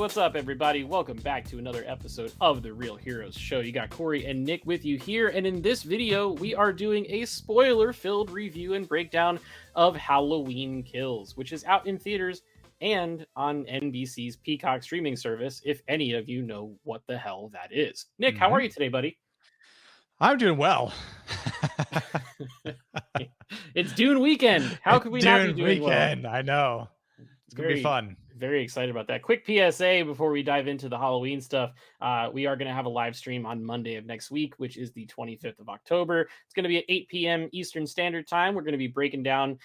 what's up, everybody? Welcome back to another episode of the Real Heroes Show. You got Cory and Nick with you here, and in this video, we are doing a spoiler-filled review and breakdown of Halloween Kills, which is out in theaters and on NBC's Peacock streaming service, if any of you know what the hell that is. Nick, how are you today, buddy? I'm doing well. It's Dune weekend. How could we not be Dune doing weekend. well? I know. It's going to be fun. Very excited about that. Quick PSA before we dive into the Halloween stuff. We are going to have a live stream on Monday of next week, which is the 25th of October. It's going to be at 8 p.m. Eastern Standard Time. We're going to be breaking down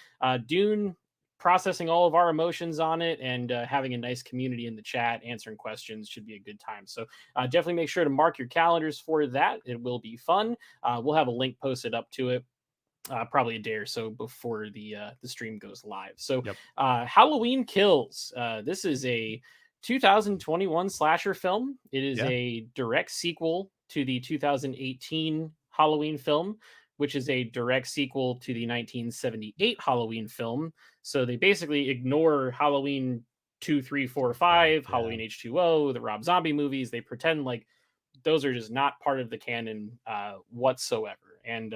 Dune, processing all of our emotions on it, and having a nice community in the chat, answering questions. Should be a good time. So definitely make sure to mark your calendars for that. It will be fun. We'll have a link posted up to it. Probably a day or so before the stream goes live. So Halloween Kills. This is a 2021 slasher film. It is a direct sequel to the 2018 Halloween film, which is a direct sequel to the 1978 Halloween film. So they basically ignore Halloween 2, 3, 4, 5, Halloween H2O, the Rob Zombie movies. They pretend like those are just not part of the canon whatsoever. And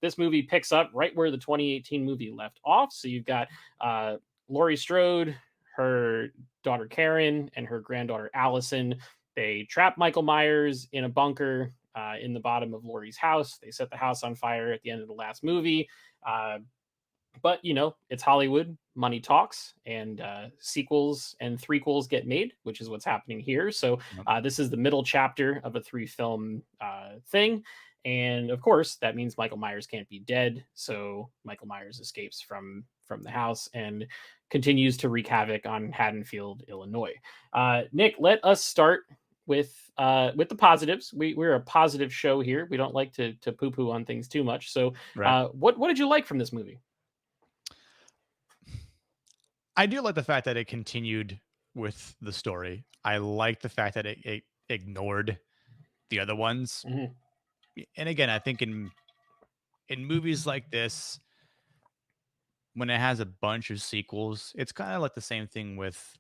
this movie picks up right where the 2018 movie left off. So you've got Laurie Strode, her daughter Karen, and her granddaughter Allison. They trap Michael Myers in a bunker in the bottom of Laurie's house. They set the house on fire at the end of the last movie. But, you know, it's Hollywood. Money talks, and sequels and threequels get made, which is what's happening here. So this is the middle chapter of a 3-film thing. And, of course, that means Michael Myers can't be dead. So Michael Myers escapes from the house and continues to wreak havoc on Haddonfield, Illinois. Nick, let us start with the positives. We're a positive show here. We don't like to poo-poo on things too much. So what did you like from this movie? I do like the fact that it continued with the story. I like the fact that it ignored the other ones. Mm-hmm. And again, I think in movies like this, when it has a bunch of sequels, it's kind of like the same thing with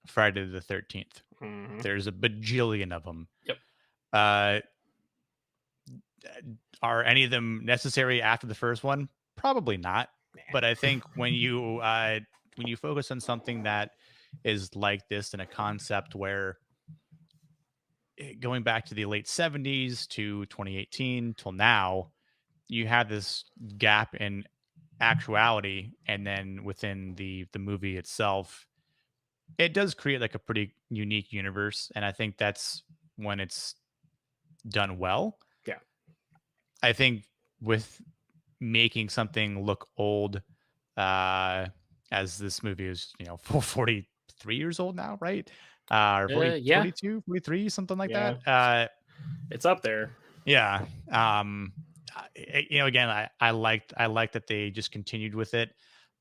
Friday the 13th. Mm-hmm. There's a bajillion of them. Yep. Are any of them necessary after the first one? Probably not. But I think when you focus on something that is like this, and a concept where going back to the late 70s to 2018 till now, you have this gap in actuality, and then within the movie itself, it does create like a pretty unique universe, and I think that's when it's done well. Yeah. I think with making something look old, as this movie is, 43 years old now, right? Or 42, 43, something like that. It's up there. Yeah. Again, I liked that they just continued with it.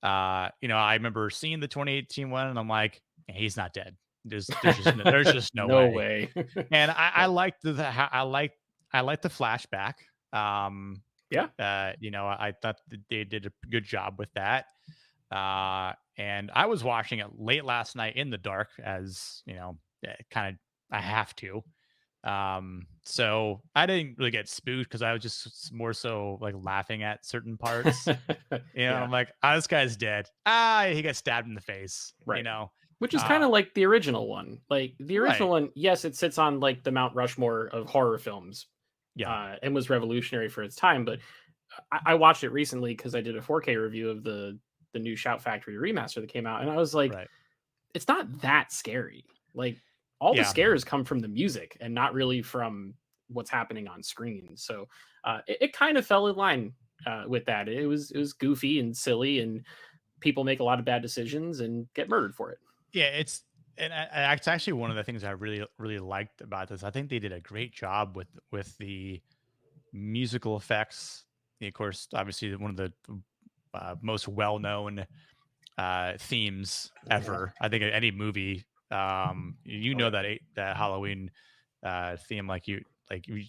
I remember seeing the 2018 one, and I'm like, he's not dead. There's just no way. And I liked the flashback. I thought that they did a good job with that. And I was watching it late last night in the dark, as I have to. So I didn't really get spooked because I was just more so like laughing at certain parts. I'm like, this guy's dead. He got stabbed in the face. Right. Which is kind of like the original one. Like the original one, yes, it sits on like the Mount Rushmore of horror films. And was revolutionary for its time. But I watched it recently because I did a 4K review of the new Shout Factory remaster that came out, and I was like, it's not that scary. Like all the scares come from the music and not really from what's happening on screen. So it kind of fell in line with that. It was goofy and silly, and people make a lot of bad decisions and get murdered for it. Yeah, it's actually one of the things I really, really liked about this. I think they did a great job with the musical effects. Of course, obviously one of the most well-known themes ever. I think any movie, that Halloween theme, like you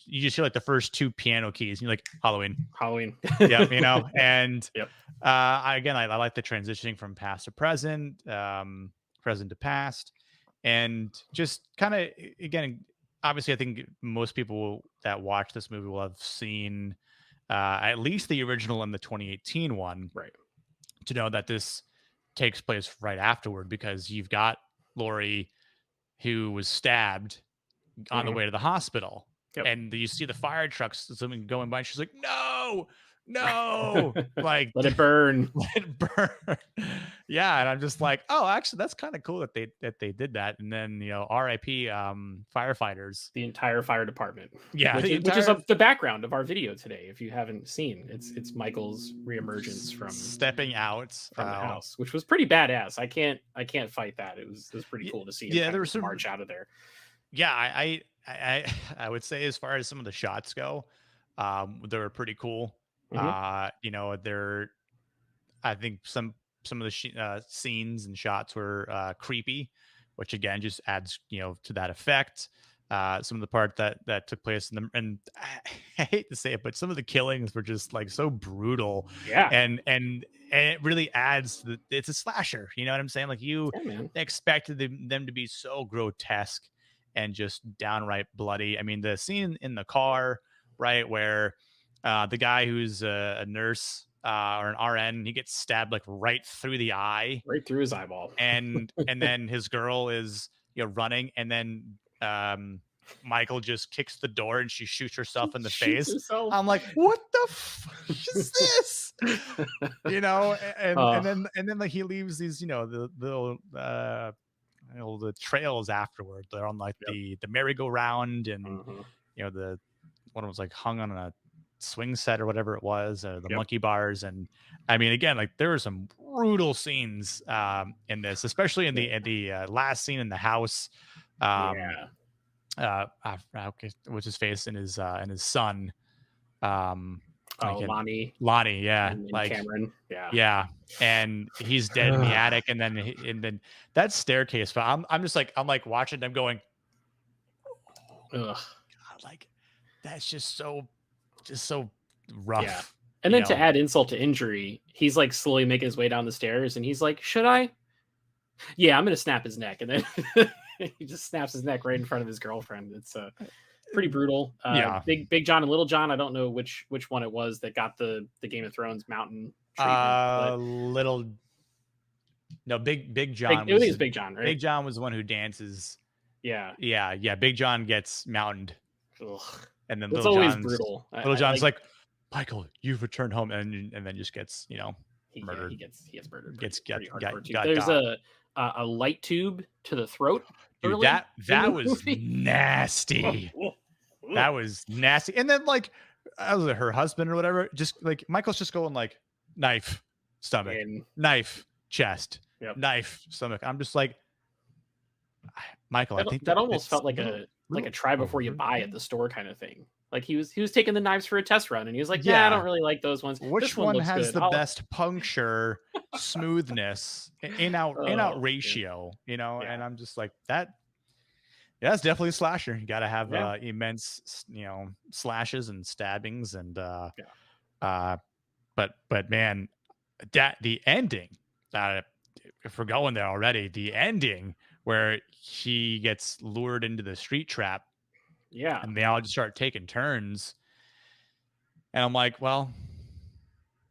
just hear like the first two piano keys, and you're like, Halloween. Yeah, and I like the transitioning from past to present, present to past, and just kind of, again, obviously, I think most people that watch this movie will have seen at least the original and the 2018 one Right. to know that this takes place right afterward, because you've got Lori, who was stabbed on the Mhm. way to the hospital. Yep. And you see the fire trucks, something going by, and she's like, "No, no!" Like, Let it burn. let it burn. Yeah, and I'm just like, "Oh, actually, that's kind of cool that they did that." And then, R.I.P. Firefighters. The entire fire department, Yeah, the which is entire the background of our video today. If you haven't seen, it's Michael's reemergence stepping out. from the house, which was pretty badass. I can't fight that. It was pretty Y- cool to see him yeah, kind there of was just some. march out of there. Yeah, I would say, as far as some of the shots go, they were pretty cool. Hmm. They're, I think some of the scenes and shots were creepy, which again just adds, to that effect. Some of the part that took place in the, and I hate to say it, but some of the killings were just like so brutal, Yeah, and it really adds to it's a slasher. You know what I'm saying? Like, you yeah, man. expected them to be so grotesque and just downright bloody. I mean, the scene in the car, right, where the guy who's a nurse, or an RN, he gets stabbed like right through the eye, Right through his eyeball. and then his girl is, running, and then Michael just kicks the door and she shoots herself in the Shoots face. herself. I'm like, what the fuck is this? Oh, And then, like, he leaves these, the little the trails afterward. They're on, like, yep. the merry-go-round, and Mhm. the one was like hung on a swing set or whatever it was, the Yep. monkey bars. And I mean, again, like, there are some brutal scenes in this, especially in the last scene in the house. Um, Yeah. okay, what's his face, and his son. I Oh, can Lonnie Lonnie, yeah, and like, Cameron. Yeah. yeah, and he's dead in the attic, and then that staircase. But I'm like watching them going, Ugh. God, like, that's just so Yeah. rough, And then to add insult to injury, he's like slowly making his way down the stairs and he's like, "Should I?" Yeah, I'm gonna snap his neck. And then he just snaps his neck right in front of his girlfriend. It's pretty brutal. Yeah. Big John and Little John. I don't know which one it was that got the Game of Thrones mountain treatment, but Little no, Big big John I think was it's Big John, right? the one who dances. Yeah. Yeah, yeah, Big John gets mounted, Ugh. and then It's always brutal. Little I John's like like, "Michael, you've returned home," and then just gets, he murdered, gets murdered gets pretty hardcore too. got There's got. a light tube to the throat Dude, early in that the was movie. nasty. That was nasty. And then, like, I was her husband or whatever, just like, Michael's just going like, knife, stomach, And knife, chest, yep. knife, stomach. I'm just like, Michael, I That think that almost it's felt like a try before you buy at the store kind of thing. Like he was taking the knives for a test run and he was like, "Nah, I don't yeah. really like those ones. Which This one one looks has good. the I'll." best puncture, smoothness, in out Oh, man. ratio, Yeah. And I'm just like, that. Yeah, that's definitely a slasher. You got to have Yeah. immense, slashes and stabbings, and Yeah. uh, but man, that the ending. Uh, if we're going there already, the ending where he gets lured into the street trap, Yeah. and they all just start taking turns, and I'm like, well,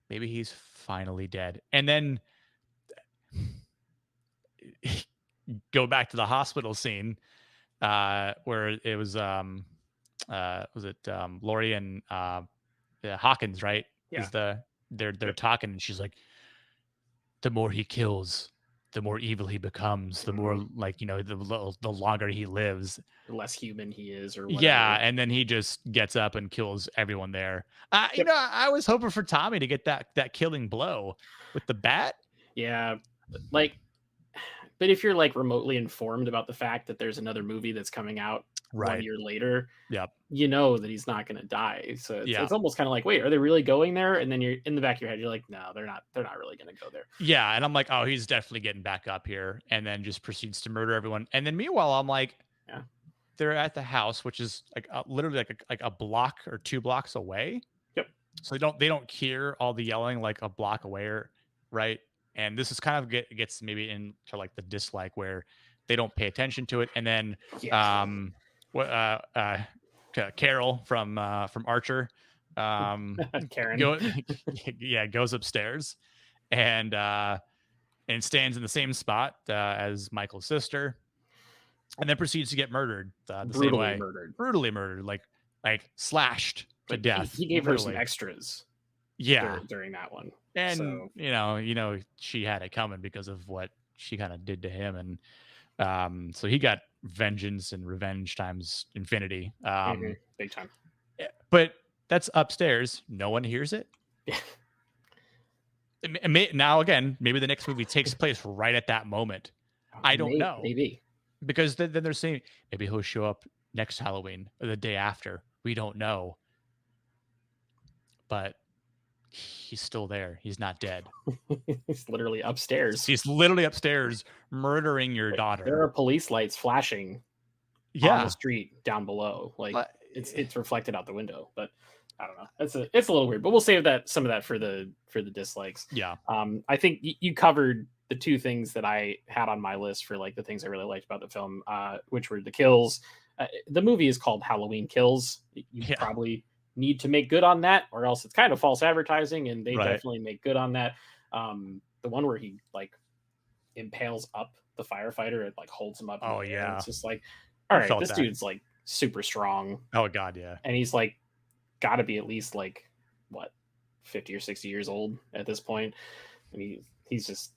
maybe he's finally dead, and then go back to the hospital scene, where it was it Lori and Hawkins, right? Yeah. Is they're Yep. talking, and she's like, the more he kills, the more evil he becomes, the more, Mhm. like, the longer he lives. The less human he is or Yeah, whatever. and then he just gets up and kills everyone there. Yep. I was hoping for Tommy to get that killing blow with the bat. Yeah. Like, but if you're like remotely informed about the fact that there's another movie that's coming out one Right. year later, Yep. you know that he's not going to die. So Yeah. it's almost kind of like, wait, are they really going there? And then you're in the back of your head, you're like, no, they're not. They're not really going to go there. Yeah, and I'm like, oh, he's definitely getting back up here, and then just proceeds to murder everyone. And then meanwhile, I'm like, Yeah. they're at the house, which is like, literally like a block or 2 blocks away. Yep. So they don't hear all the yelling like a block away, right? And this is kind of gets maybe into like the dislike, where they don't pay attention to it. And then Yeah. what Carol from Archer Karen. go yeah, goes upstairs and stands in the same spot as Michael's sister, and then proceeds to get murdered the same Brutally way, murdered. brutally murdered, like slashed to Like death, he gave her some literally. extras Yeah, during that one. and So she had it coming because of what she kind of did to him, and so he got vengeance and revenge times infinity. big time. But that's upstairs. No one hears it. Yeah. Now again, maybe the next movie takes place right at that moment. I don't know. Maybe. Because then they're saying maybe he'll show up next Halloween or the day after. We don't know. But he's still there. He's not dead. He's literally upstairs. He's literally upstairs murdering your daughter. There are police lights flashing on the street down below. Like it's reflected out the window. But I don't know. It's a little weird. But we'll save some of that for the dislikes. Yeah. I think you covered the two things that I had on my list for like the things I really liked about the film, which were the kills. The movie is called Halloween Kills. You probably need to make good on that, or else it's kind of false advertising, and they definitely make good on that. The one where he like impales up the firefighter, it like holds him up. Oh yeah. It's just like, all right, this dude's like super strong. Oh god, yeah. And he's like got to be at least like what 50 or 60 years old at this point. I mean, he's just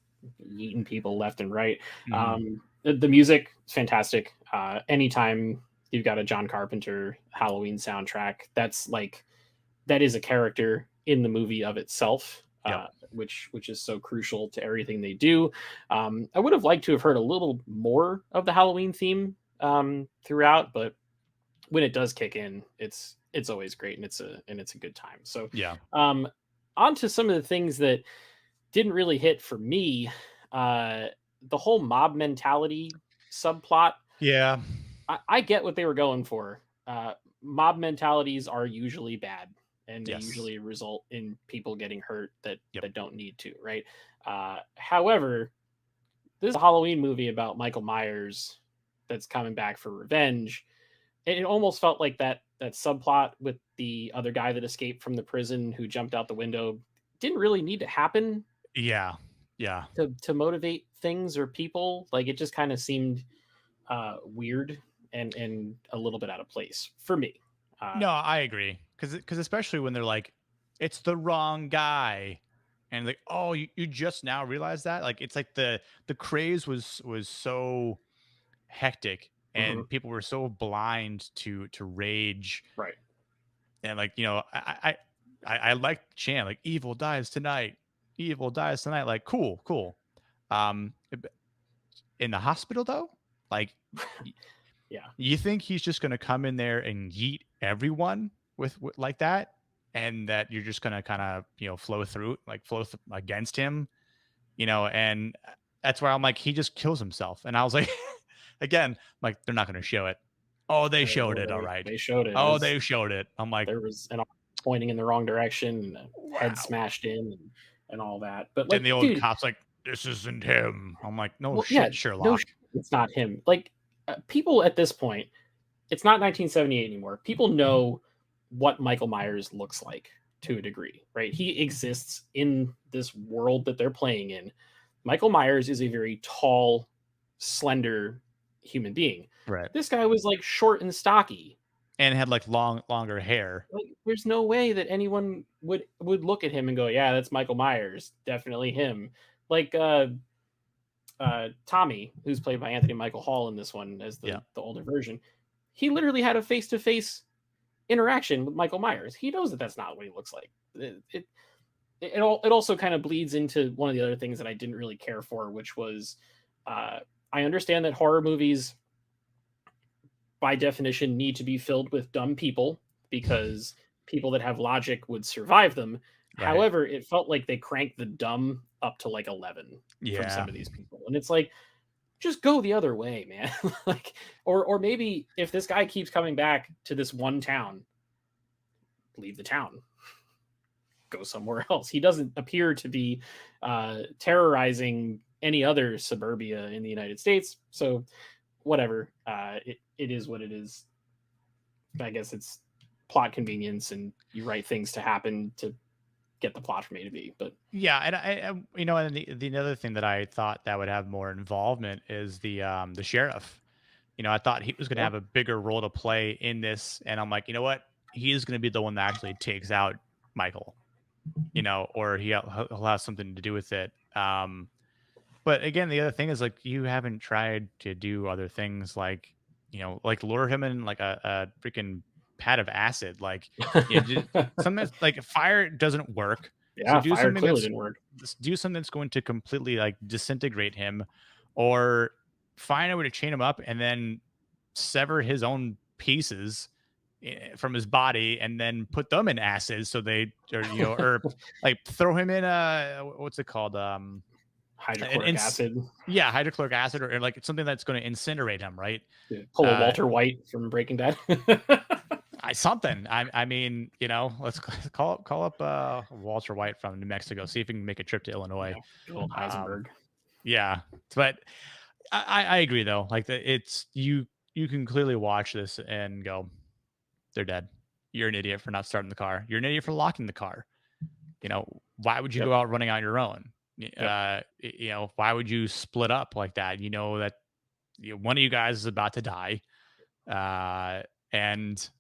eating people left and right. The music is fantastic. Anytime you've got a John Carpenter Halloween soundtrack, that is a character in the movie of itself, which is so crucial to everything they do. I would have liked to have heard a little more of the Halloween theme throughout, but when it does kick in, it's always great, and it's a good time. So on to some of the things that didn't really hit for me. The whole mob mentality subplot. Yeah. I get what they were going for. Mob mentalities are usually bad, and they usually result in people getting hurt that don't need to, right? However, this is a Halloween movie about Michael Myers that's coming back for revenge. And it almost felt like that subplot with the other guy that escaped from the prison who jumped out the window didn't really need to happen. Yeah. To motivate things or people. Like it just kind of seemed weird and a little bit out of place for me. No, I agree. Because especially when they're like, it's the wrong guy. And like, oh, you just now realize that? Like it's like the craze was so hectic, and people were so blind to rage. Right. And like, I like the chant, like evil dies tonight. Evil dies tonight. Like, cool. In the hospital though, like you think he's just gonna come in there and yeet everyone with like that, and that you're just gonna kind of flow against him, and that's where I'm like, he just kills himself. And I was like, again, like, they're not gonna show it. Oh, they showed it. All right, they showed it. Oh, they showed it. I'm like, there was an arm pointing in the wrong direction, and head smashed in, and all that. But like, and the old cop's like, this isn't him. I'm like, no shit, Sherlock. No, it's not him. Like people at this point, it's not 1978 anymore. People know what Michael Myers looks like to a degree, right? He exists in this world that they're playing in. Michael Myers is a very tall, slender human being. Right. This guy was like short and stocky, and had like longer hair. Like, there's no way that anyone would look at him and go, yeah, that's Michael Myers, definitely him. Like Tommy, who's played by Anthony Michael Hall in this one as the older version, he literally had a face-to-face interaction with Michael Myers. He knows that that's not what he looks like. It also kind of bleeds into one of the other things that I didn't really care for, which was I understand that horror movies by definition need to be filled with dumb people because people that have logic would survive them. Right. However, it felt like they cranked the dumb up to like 11 from some of these people. And it's like, just go the other way, man. Like, or maybe if this guy keeps coming back to this one town, leave the town, go somewhere else. He doesn't appear to be terrorizing any other suburbia in the United States. So whatever, it is what it is. I guess it's plot convenience, and you write things to happen to get the plot from A to B. But Yeah, and you know, and the other thing that I thought that would have more involvement is the sheriff. You know, I thought he was going to yeah, have a bigger role to play in this, and I'm like, you know what? He is going to be the one that actually takes out Michael. You know, or he'll have something to do with it. But again, the other thing is like you haven't tried to do other things like, you know, like lure him in like a freaking pad of acid. Like, you know, something that's like fire doesn't work. So yeah, fire clearly didn't work. do something that's going to completely like disintegrate him, or find a way to chain him up and then sever his own pieces from his body and then put them in acid so they, or you know, or like throw him in a, what's it called, an Hydrochloric acid. yeah, hydrochloric acid, or like something that's going to incinerate him, right? Yeah, pull a Uh, Walter White from Breaking Bad. something. I mean, you know, let's call up Walter White from New Mexico, see if he can make a trip to Illinois. Yeah, good old Um, Heisenberg. yeah, but I agree though. Like it's you can clearly watch this and go, they're dead. You're an idiot for not starting the car. You're an idiot for locking the car. You know, why would you Yep, go out running on your own? yep. You know, why would you split up like that? You know that, you know, one of you guys is about to die, and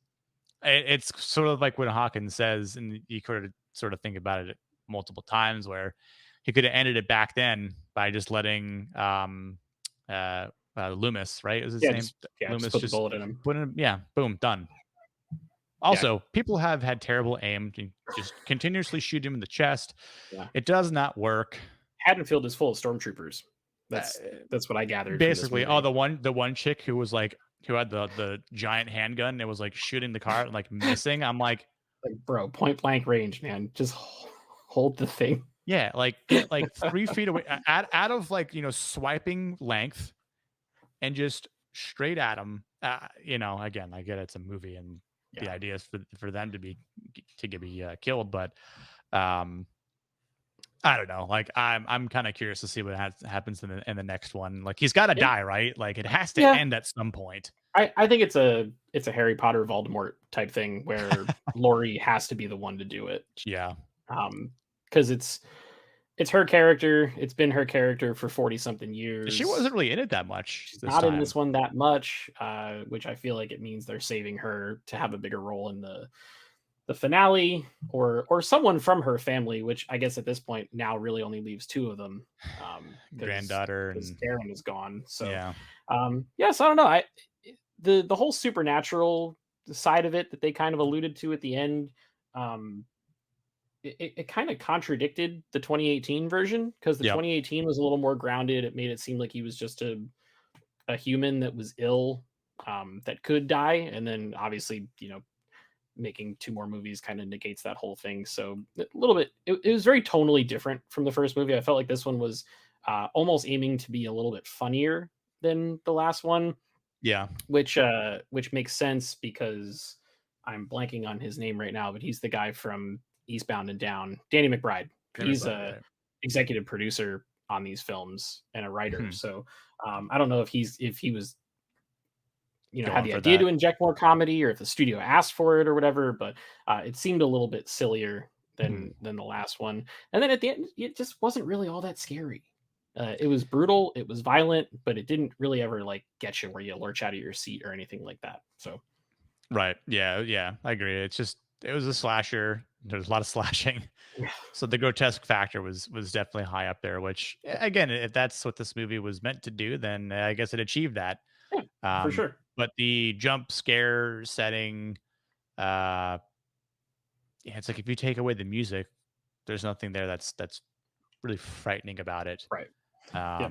it's sort of like when Hawkins says, and you could sort of think about it multiple times, where he could have ended it back then by just letting uh, Loomis, right? Is his Yeah, name? just Loomis put the just bullet in him. put him, yeah, boom, done. Yeah, Also, people have had terrible aim to just continuously shoot him in the chest. yeah. It does not work. Haddonfield is full of stormtroopers. Uh, That's what I gathered from this Basically, oh, movie. the one chick who was like, who had the giant handgun and was like shooting the car and like missing. I'm like, Like, bro, point blank range, man. Just hold the thing. yeah, like get like 3 feet away, out of like, you know, swiping length, and just straight at him. You know, again, I get it's a movie and the Yeah. idea is for them to be killed, but um, I don't know. Like I'm kind of curious to see what happens in the next one. Like he's got to Yeah. die, right? Like it has to Yeah. end at some point. I think it's a Harry Potter Voldemort type thing where Laurie has to be the one to do it. Yeah. Because it's her character. It's been her character for 40 something She years. wasn't really in it that much She's this not in time. this one that much, which I feel like it means they're saving her to have a bigger role in the finale, or someone from her family, which I guess at this point now really only leaves two of them, Granddaughter because and Darren is gone. So, yeah. yes, I don't know. The whole supernatural side of it that they kind of alluded to at the end, um, it kind of contradicted the 2018 version, because the Yep. 2018 was a little more grounded. It made it seem like he was just a human that was ill, that could die, and then obviously, making two more movies kind of negates that whole thing. So a little bit, it was very tonally different from the first movie. I felt like this one was almost aiming to be a little bit funnier than the last one, Yeah. which makes sense because I'm blanking on his name right now, but he's the guy from Eastbound and Down, Danny McBride. Damn He's right, a right. executive producer on these films and a writer. Hmm. So I don't know if he was, had Going the for idea to that. inject more comedy, or if the studio asked for it or whatever, but it seemed a little bit sillier Hmm. than the last one. And then at the end, it just wasn't really all that scary. It was brutal, it was violent, but it didn't really ever like get you where you lurch out of your seat or anything like that. So Right. Yeah. Yeah. I agree. It's just it was a slasher. There's a lot of slashing. yeah, So the grotesque factor was definitely high up there, which again, if that's what this movie was meant to do, then I guess it achieved that. yeah, for Um, sure. but the jump scare setting, uh, yeah, it's like if you take away the music, there's nothing there that's really frightening about it. Right. Yeah.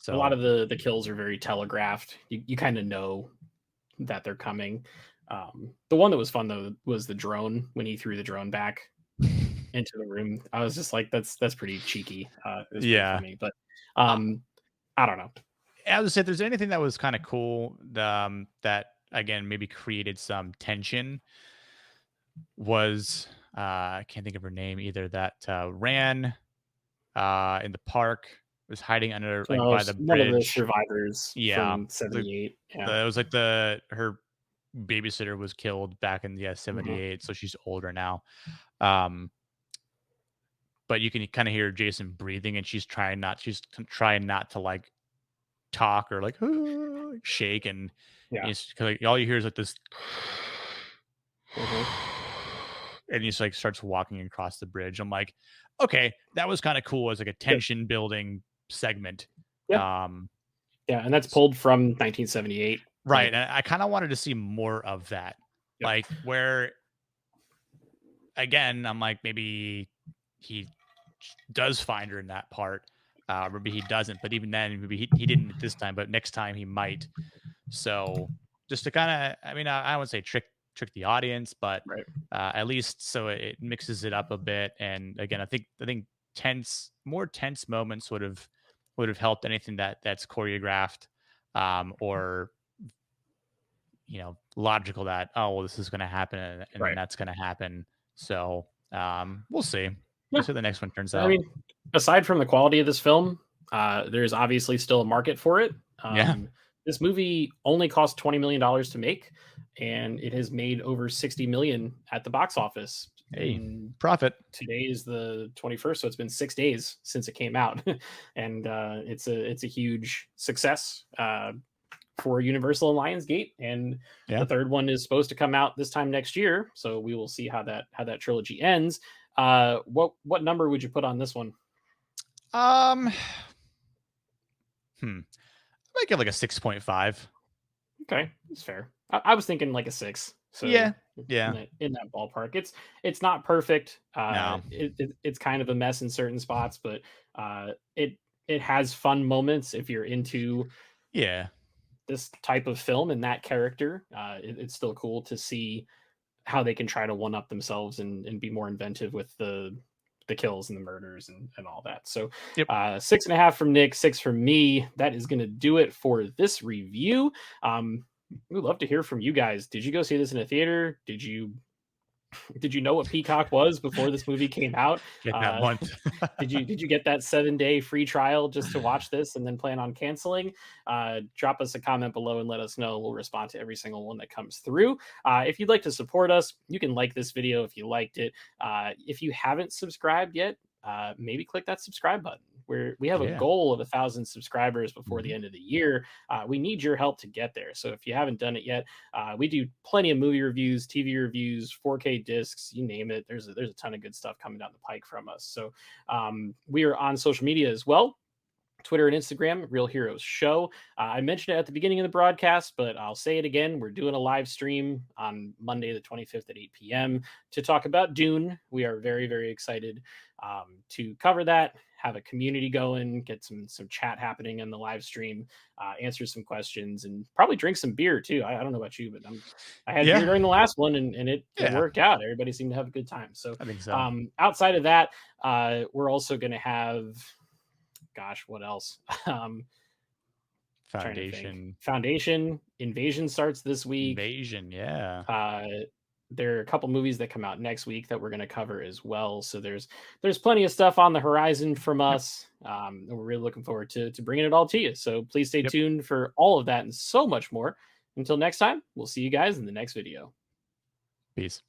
A lot So of the kills are very telegraphed. You kind of know that they're coming. The one that was fun though was the drone, when he threw the drone back into the room. I was just like, that's pretty cheeky. It was pretty yeah, funny, but I, um, I don't know. I would say if there's anything that was kind of cool, that again maybe created some tension was I can't think of her name either. That ran in the park. was hiding under like So by the one of the bridge. survivors Yeah, from the, 78. Yeah. it was like the her babysitter was killed back in Hmm. 78, so she's older now. Um, but you can kind of hear Jason breathing, and trying not to like talk or like shake, and Yeah. it's like all you hear is like this, Hmm. and he just like starts walking across the bridge. I'm like, okay, that was kind of cool as like a Yep. tension building segment. Yeah. Um, Yeah. And that's pulled from 1978. right, Like, and I kind of wanted to see more of that, yep. like where again, I'm like maybe he does find her in that part. Maybe he doesn't, but even then, maybe he didn't this time, but next time he might. So just to kind of, I mean, I would say trick the audience, but Right. at least so it mixes it up a bit. And again, I think more tense moments would have helped anything that's choreographed, or logical that, oh well, this is going to happen, and then Right. that's going to happen. So we'll see. We'll Yeah. see how the next one turns I out. mean, aside from the quality of this film, there's obviously still a market for it. Yeah. This movie only cost $20 million to make, and it has made over 60 million at the box office. Hey, And profit. today is the 21st, so it's been 6 days since it came out, and it's a huge success for Universal and Lionsgate. And Yeah. the third one is supposed to come out this time next year, so we will see how that trilogy ends. What number would you put on this one? Um. I might give like a 6.5. Okay, that's fair. I was thinking like a six. So Yeah. Yeah. in that ballpark, it's not perfect. No. It's kind of a mess in certain spots, but it has fun moments if you're into Yeah. this type of film and that character. It's still cool to see how they can try to one up themselves and be more inventive with the kills and the murders and all that. So Yep. 6.5 from Nick, 6 from me. That is going to do it for this review. We'd love to hear from you guys. Did you go see this in a theater? Did you know what Peacock was before this movie came out? Get that Uh, month. did you get that 7-day free trial just to watch this and then plan on canceling? Drop us a comment below and let us know. We'll respond to every single one that comes through. If you'd like to support us, you can like this video if you liked it. If you haven't subscribed yet, maybe click that subscribe button. We have a Yeah. goal of 1,000 subscribers before the Mhm. end of the year. We need your help to get there. So if you haven't done it yet, we do plenty of movie reviews, TV reviews, 4K discs, you name it. There's a ton of good stuff coming down the pike from us. So we are on social media as well. Twitter and Instagram, Real Heroes Show. I mentioned it at the beginning of the broadcast, but I'll say it again. We're doing a live stream on Monday, the 25th at 8 p.m. to talk about Dune. We are very, very excited to cover that, have a community going, get some chat happening in the live stream, answer some questions, and probably drink some beer too. I don't know about you, but I had beer Yeah. during the last one, and it Yeah. worked out. Everybody seemed to have a good time. So I think so. outside of that, we're also going to have, gosh, what else? um Trying to think. Foundation. Foundation Invasion starts this week. Invasion. Yeah. uh there are a couple movies that come out next week that we're going to cover as well, so there's plenty of stuff on the horizon from Yep. us, and we're really looking forward to bringing it all to you. So please stay Yep. tuned for all of that and so much more. Until next time, we'll see you guys in the next video. Peace.